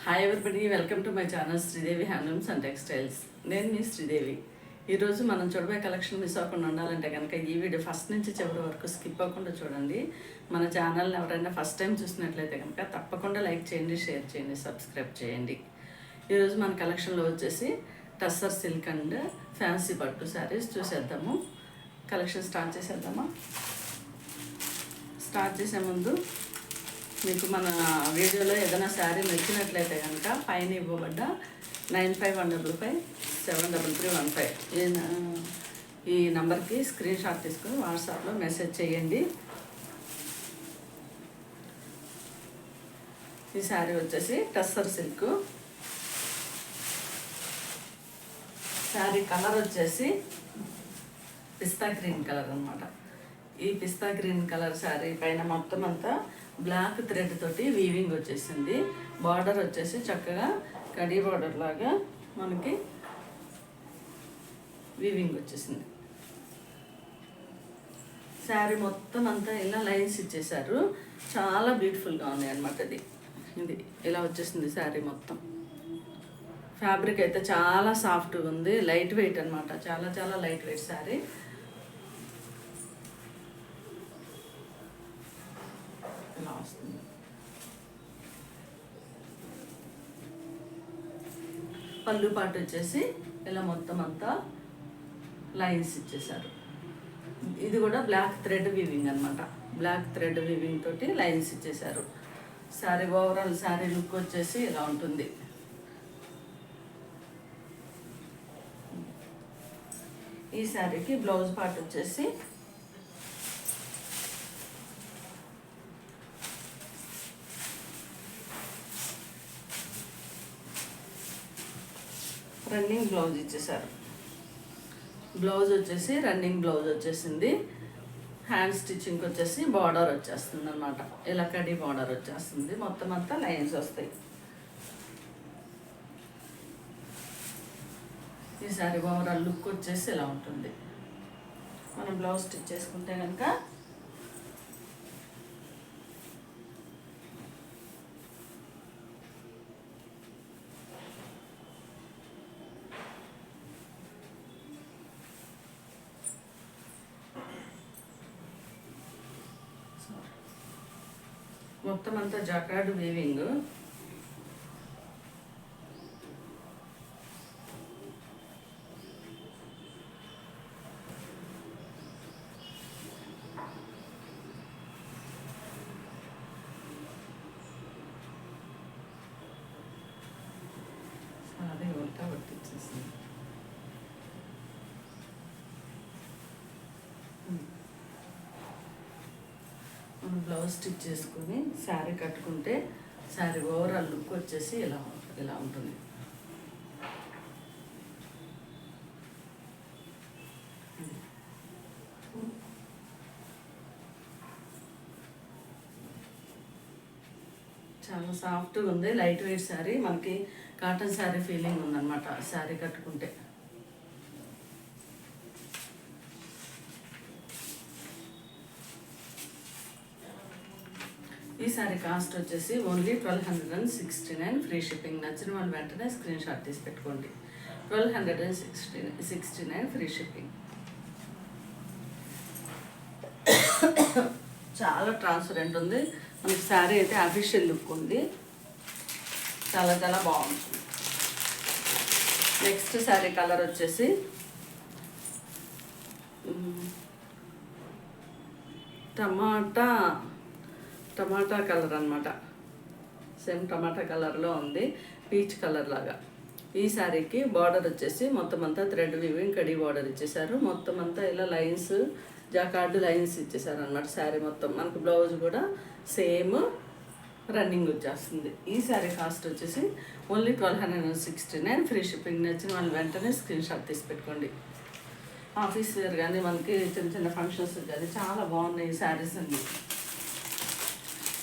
Hi everybody, welcome to my channel Sridevi handlooms and textiles. నేను మీ శ్రీదేవి. ఈరోజు మనం చూడబోయే కలెక్షన్ మిస్ అవ్వకుండా ఉండాలంటే కనుక ఈ వీడియో ఫస్ట్ నుంచి చివరి వరకు స్కిప్ అవ్వకుండా చూడండి. మన ఛానల్ని ఎవరైనా ఫస్ట్ టైం చూసినట్లయితే కనుక తప్పకుండా లైక్ చేయండి, షేర్ చేయండి, సబ్స్క్రైబ్ చేయండి. ఈరోజు మన కలెక్షన్లో వచ్చేసి టస్సర్ సిల్క్ అండ్ ఫ్యాన్సీ పట్టు శారీస్ చూసేద్దాము. కలెక్షన్ స్టార్ట్ చేసేద్దామా? స్టార్ట్ చేసే ముందు మీకు మన వీడియోలో ఏదైనా శారీ నచ్చినట్లయితే కనుక పైన ఇవ్వబడ్డ 9515773315 ఈ నెంబర్కి స్క్రీన్ షాట్ తీసుకొని వాట్సాప్లో మెసేజ్ చేయండి. ఈ శారీ వచ్చేసి టస్సర్ సిల్క్. శారీ కలర్ వచ్చేసి పిస్తా గ్రీన్ కలర్ అనమాట. ఈ పిస్తా గ్రీన్ కలర్ శారీ పైన మొత్తం అంతా బ్లాక్ థ్రెడ్ తోటి వీవింగ్ వచ్చేసింది. బార్డర్ వచ్చేసి చక్కగా కడీ బార్డర్ లాగా మనకి వీవింగ్ వచ్చేసింది. శారీ మొత్తం అంతా ఇలా లైన్స్ ఇచ్చేసారు. చాలా బ్యూటిఫుల్గా ఉంది అనమాట. ఇది ఇలా వచ్చేసింది శారీ మొత్తం. ఫ్యాబ్రిక్ అయితే చాలా సాఫ్ట్గా ఉంది, లైట్ వెయిట్ అనమాట. చాలా చాలా లైట్ వెయిట్ శారీ. ఇలా వస్తుంది. పళ్ళు పాటు వచ్చేసి ఇలా మొత్తం అంతా లైన్స్ ఇచ్చేసారు. ఇది కూడా బ్లాక్ థ్రెడ్ వీవింగ్ అనమాట. బ్లాక్ థ్రెడ్ వీవింగ్ తోటి లైన్స్ ఇచ్చేసారు. శారీ ఓవరాల్ శారీ లుక్ వచ్చేసి ఇలా ఉంటుంది. ఈ శారీకి బ్లౌజ్ పార్ట్ వచ్చేసి రన్నింగ్ బ్లౌజ్ ఇచ్చేసారు. బ్లౌజ్ వచ్చేసి రన్నింగ్ బ్లౌజ్ వచ్చేసింది. హ్యాండ్ స్టిచ్చింగ్కి వచ్చేసి బార్డర్ వచ్చేస్తుంది అనమాట. ఇలా కడీ బార్డర్ వచ్చేస్తుంది. మొత్తం అంతా లైన్స్ వస్తాయి. ఈ సారీ ఓవరాల్ లుక్ వచ్చేసి ఇలా ఉంటుంది. మనం బ్లౌజ్ స్టిచ్ చేసుకుంటే కనుక మొత్తం అంతా జకార్డ్ వీవింగ్. అది ఉల్టా పట్టించేసింది. మనం బ్లౌజ్ స్టిచ్ చేసుకుని శారీ కట్టుకుంటే శారీ ఓవరాల్ లుక్ వచ్చేసి ఇలా ఉంటుంది. చాలా సాఫ్ట్గా ఉంది, లైట్ వెయిట్ శారీ. మనకి కాటన్ శారీ ఫీలింగ్ ఉందన్నమాట శారీ కట్టుకుంటే. ఈ శారీ కాస్ట్ వచ్చేసి ఓన్లీ 1269 ఫ్రీ షిప్పింగ్. నచ్చిన వాళ్ళు వెంటనే స్క్రీన్ షాట్ తీసి పెట్టుకోండి. 1269 ఫ్రీ షిప్పింగ్. చాలా ట్రాన్స్పరెంట్ ఉంది. మనకి శారీ అయితే అఫీషియల్ లుక్ ఉంది. చాలా చాలా బాగుంటుంది. నెక్స్ట్ శారీ కలర్ వచ్చేసి టమాటా కలర్ అనమాట. సేమ్ టమాటా కలర్లో ఉంది, పీచ్ కలర్ లాగా. ఈ శారీకి బార్డర్ వచ్చేసి మొత్తం అంతా థ్రెడ్ వీవింగ్ కడీ బార్డర్ ఇచ్చేసారు. మొత్తం అంతా ఇలా లైన్స్, జాకార్డ్ లైన్స్ ఇచ్చేసారు అనమాట శారీ మొత్తం. మనకు బ్లౌజ్ కూడా సేమ్ రన్నింగ్ వచ్చేస్తుంది. ఈ శారీ కాస్ట్ వచ్చేసి ఓన్లీ 1269 ఫ్రీ షిప్పింగ్. నచ్చిన వాళ్ళు వెంటనే స్క్రీన్ షాట్ తీసి పెట్టుకోండి. ఆఫీస్ వేర్ కానీ మనకి చిన్న చిన్న ఫంక్షన్స్ కానీ చాలా బాగున్నాయి ఈ శారీస్ అండి.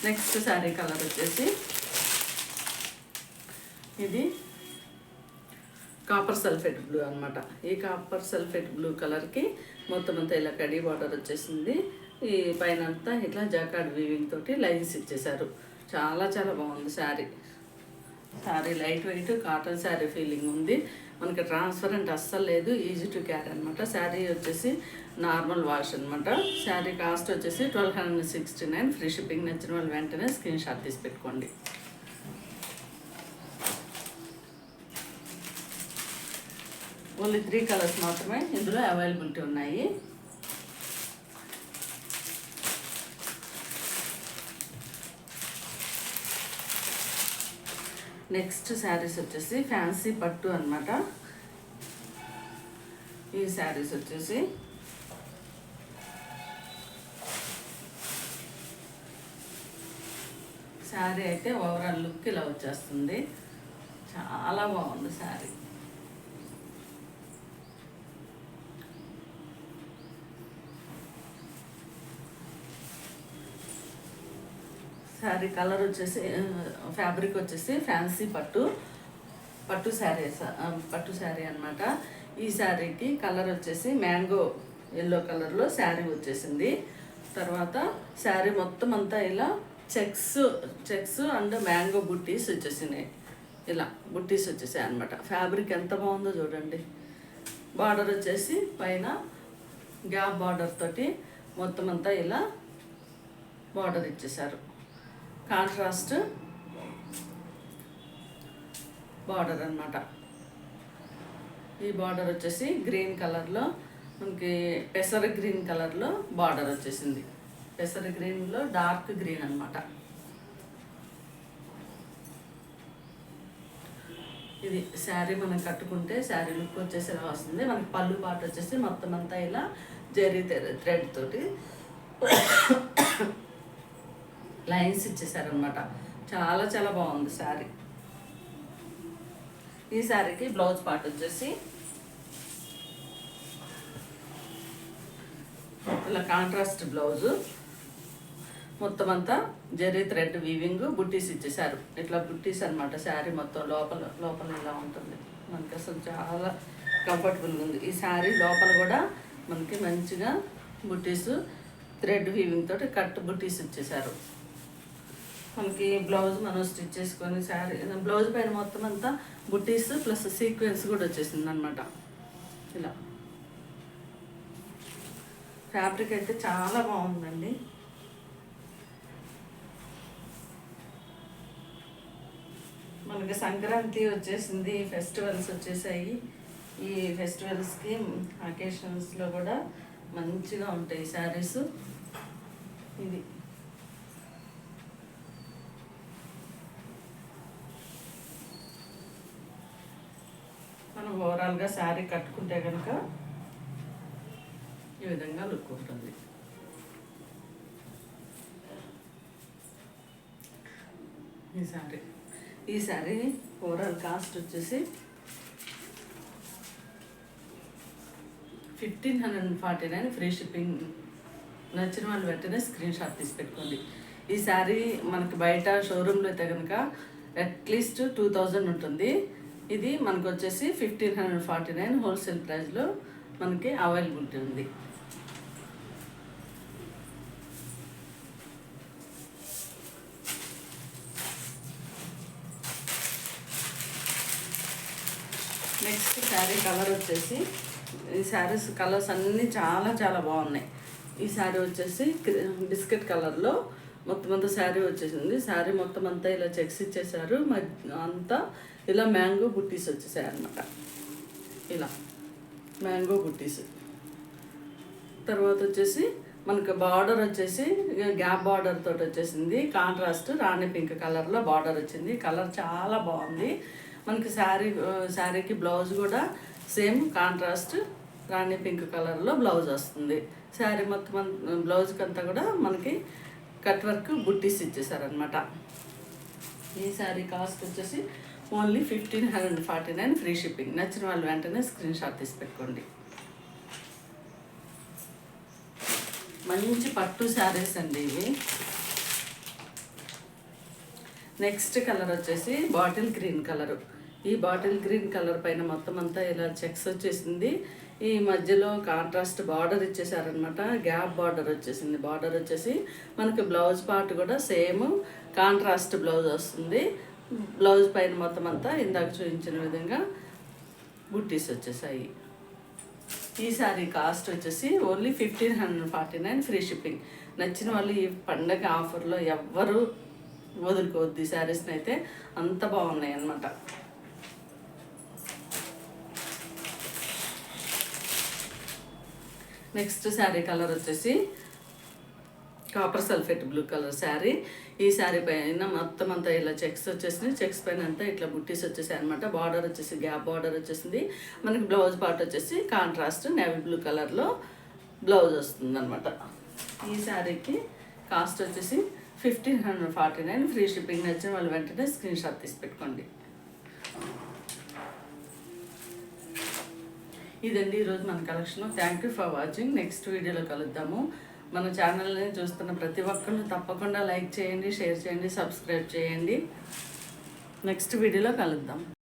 నెక్స్ట్ శారీ కలర్ వచ్చేసి ఇది కాపర్ సల్ఫేట్ బ్లూ అనమాట. ఈ కాపర్ సల్ఫేట్ బ్లూ కలర్కి మొత్తం అంతా ఇలా కడీ బార్డర్ వచ్చేసింది. ఈ పైన అంతా ఇట్లా జాకార్డ్ వీవింగ్ తోటి లైన్స్ ఇచ్చేసారు. చాలా చాలా బాగుంది sari. Sari light weight cotton sari feeling ఉంది. మనకి ట్రాన్స్పరెంట్ అస్సలు లేదు, ఈజీ టు క్యారీ అనమాట. శారీ వచ్చేసి నార్మల్ వాష్ అనమాట. శారీ కాస్ట్ వచ్చేసి 1269, ఫ్రీ షిప్పింగ్. నచ్చిన వాళ్ళు వెంటనే స్క్రీన్ షాట్ తీసి పెట్టుకోండి. ఓన్లీ 3 కలర్స్ మాత్రమే ఇందులో అవైలబిలిటీ ఉన్నాయి. నెక్స్ట్ శారీస్ వచ్చేసి ఫ్యాన్సీ పట్టు అనమాట. ఈ శారీస్ వచ్చేసి శారీ అయితే ఓవరాల్ లుక్ ఇలా వచ్చేస్తుంది. చాలా బాగుంది శారీ. శారీ కలర్ వచ్చేసి ఫ్యాబ్రిక్ వచ్చేసి ఫ్యాన్సీ పట్టు శారీ అనమాట. ఈ శారీకి కలర్ వచ్చేసి మ్యాంగో ఎల్లో కలర్లో శారీ వచ్చేసింది. తర్వాత శారీ మొత్తం అంతా ఇలా చెక్స్ అండ్ మ్యాంగో బుట్టీస్ వచ్చేసినాయి. ఇలా బుట్టీస్ వచ్చేసాయి అనమాట. ఫ్యాబ్రిక్ ఎంత బాగుందో చూడండి. బార్డర్ వచ్చేసి పైన గ్యాప్ బార్డర్ తోటి మొత్తం అంతా ఇలా బార్డర్ ఇచ్చేసారు. కాంట్రాస్ట్ బార్డర్ అనమాట. ఈ బార్డర్ వచ్చేసి గ్రీన్ కలర్లో మనకి పెసర గ్రీన్ కలర్లో బార్డర్ వచ్చేసింది. పెసర గ్రీన్లో డార్క్ గ్రీన్ అనమాట. ఇది శారీ మనం కట్టుకుంటే శారీ లుక్ వచ్చేసి ఇలా వస్తుంది. మనకి పళ్ళు పాటు వచ్చేసి మొత్తం అంతా ఇలా జరీ థ్రెడ్ తోటి లైన్స్ ఇచ్చేసారనమాట. చాలా చాలా బాగుంది శారీ. ఈ శారీకి బ్లౌజ్ పార్ట్ వచ్చేసి ఇలా కాంట్రాస్ట్ బ్లౌజు, మొత్తం అంతా జరీ థ్రెడ్ వీవింగ్, బుట్టీస్ ఇచ్చేసారు. ఇట్లా బుట్టీస్ అనమాట. శారీ మొత్తం లోపల ఇలా ఉంటుంది. మనకి అసలు చాలా కంఫర్టబుల్గా ఉంది. ఈ శారీ లోపల కూడా మనకి మంచిగా బుట్టీస్ థ్రెడ్ వీవింగ్ తోటి కట్ బుట్టీస్ ఇచ్చేసారు. మనకి బ్లౌజ్ మనం స్టిచ్ చేసుకొని శారీ బ్లౌజ్ పైన మొత్తం అంతా బుట్టీస్ ప్లస్ సీక్వెన్స్ కూడా వచ్చేసింది అనమాట. ఇలా ఫ్యాబ్రిక్ అయితే చాలా బాగుందండి. మనకి సంక్రాంతి వచ్చేసింది, ఫెస్టివల్స్ వచ్చేసాయి. ఈ ఫెస్టివల్స్కి అకేషన్స్లో కూడా మంచిగా ఉంటాయి శారీస్. ఇది మనం ఓవరాల్గా శారీ కట్టుకుంటే కనుక ఈ విధంగా లుక్ ఉంటుంది. ఈ శారీ ఓవరాల్ కాస్ట్ వచ్చేసి 1549, ఫ్రీ షిప్పింగ్. నచ్చిన వాళ్ళు వెంటనే స్క్రీన్ షాట్ తీసి పెట్టుకోండి. ఈ శారీ మనకి బయట షోరూంలో అయితే కనుక అట్లీస్ట్ 2000 ఉంటుంది. ఇది మనకు వచ్చేసి 1549 హోల్సేల్ ప్రైస్లో మనకి అవైలబిలిటీ ఉంది. నెక్స్ట్ శారీ కలర్ వచ్చేసి, ఈ శారీస్ కలర్స్ అన్నీ చాలా చాలా బాగున్నాయి. ఈ శారీ వచ్చేసి బిస్కెట్ కలర్లో మొత్తం అంతా శారీ వచ్చేసింది. శారీ మొత్తం అంతా ఇలా చెక్స్ ఇచ్చేసారు. అంతా ఇలా మ్యాంగో బుట్టీస్ వచ్చేసాయి అన్నమాట. ఇలా మ్యాంగో బుట్టీస్. తర్వాత వచ్చేసి మనకు బార్డర్ వచ్చేసి గ్యాప్ బార్డర్ తోటి వచ్చేసింది. కాంట్రాస్ట్ రాణి పింక్ కలర్లో బార్డర్ వచ్చింది. కలర్ చాలా బాగుంది. మనకి శారీకి బ్లౌజ్ కూడా సేమ్ కాంట్రాస్ట్ రాణి పింక్ కలర్లో బ్లౌజ్ వస్తుంది. శారీ మొత్తం బ్లౌజ్కి అంతా కూడా మనకి కట్ వర్క్ బుట్టీస్ ఇచ్చేసారనమాట. ఈ శారీ కాస్ట్ వచ్చేసి ఓన్లీ 1549, ఫ్రీ షిప్పింగ్. నచ్చిన వాళ్ళు వెంటనే స్క్రీన్ షాట్ తీసి పెట్టుకోండి. మంచి పట్టు శారీస్ అండి ఇవి. నెక్స్ట్ కలర్ వచ్చేసి బాటిల్ గ్రీన్ కలరు. ఈ బాటిల్ గ్రీన్ కలర్ పైన మొత్తం అంతా ఇలా చెక్స్ వచ్చేసింది. ఈ మధ్యలో కాంట్రాస్ట్ బార్డర్ ఇచ్చేసారనమాట. గ్యాప్ బార్డర్ వచ్చేసింది. బార్డర్ వచ్చేసి మనకి బ్లౌజ్ పార్ట్ కూడా సేమ్ కాంట్రాస్ట్ బ్లౌజ్ వస్తుంది. బ్లౌజ్ పైన మొత్తం అంతా ఇందాక చూపించిన విధంగా బుట్టీస్ వచ్చేసాయి. ఈ శారీ కాస్ట్ వచ్చేసి ఓన్లీ 1549 ఫ్రీ షిప్పింగ్. నచ్చిన వాళ్ళు ఈ పండగ ఆఫర్లో ఎవ్వరూ వదులుకోవద్దు. ఈ శారీస్ని అయితే అంత బాగున్నాయి అన్నమాట. నెక్స్ట్ శారీ కలర్ వచ్చేసి copper sulphate blue colour sari. ఈ శారీ పైన మొత్తం అంతా ఇలా చెక్స్ వచ్చేసింది. చెక్స్ పైన అంతా ఇట్లా బుట్టీస్ వచ్చేసాయి అనమాట. బార్డర్ వచ్చేసి గ్యాప్ బార్డర్ వచ్చేసింది. మనకి బ్లౌజ్ పార్ట్ వచ్చేసి కాంట్రాస్ట్ నేవీ బ్లూ కలర్లో బ్లౌజ్ వస్తుంది అనమాట. ఈ శారీకి కాస్ట్ వచ్చేసి 1549 ఫ్రీ షిప్పింగ్. నచ్చిన వాళ్ళు వెంటనే స్క్రీన్ షాట్ తీసి పెట్టుకోండి. ఇదండి ఈరోజు మన collection. Thank you for watching. Next వీడియోలో కలుద్దాము. మన ఛానల్ని చూస్తున్న ప్రతి ఒక్కరు తప్పకుండా లైక్ చేయండి, షేర్ చేయండి, సబ్స్క్రైబ్ చేయండి. నెక్స్ట్ వీడియోలో కలుద్దాం.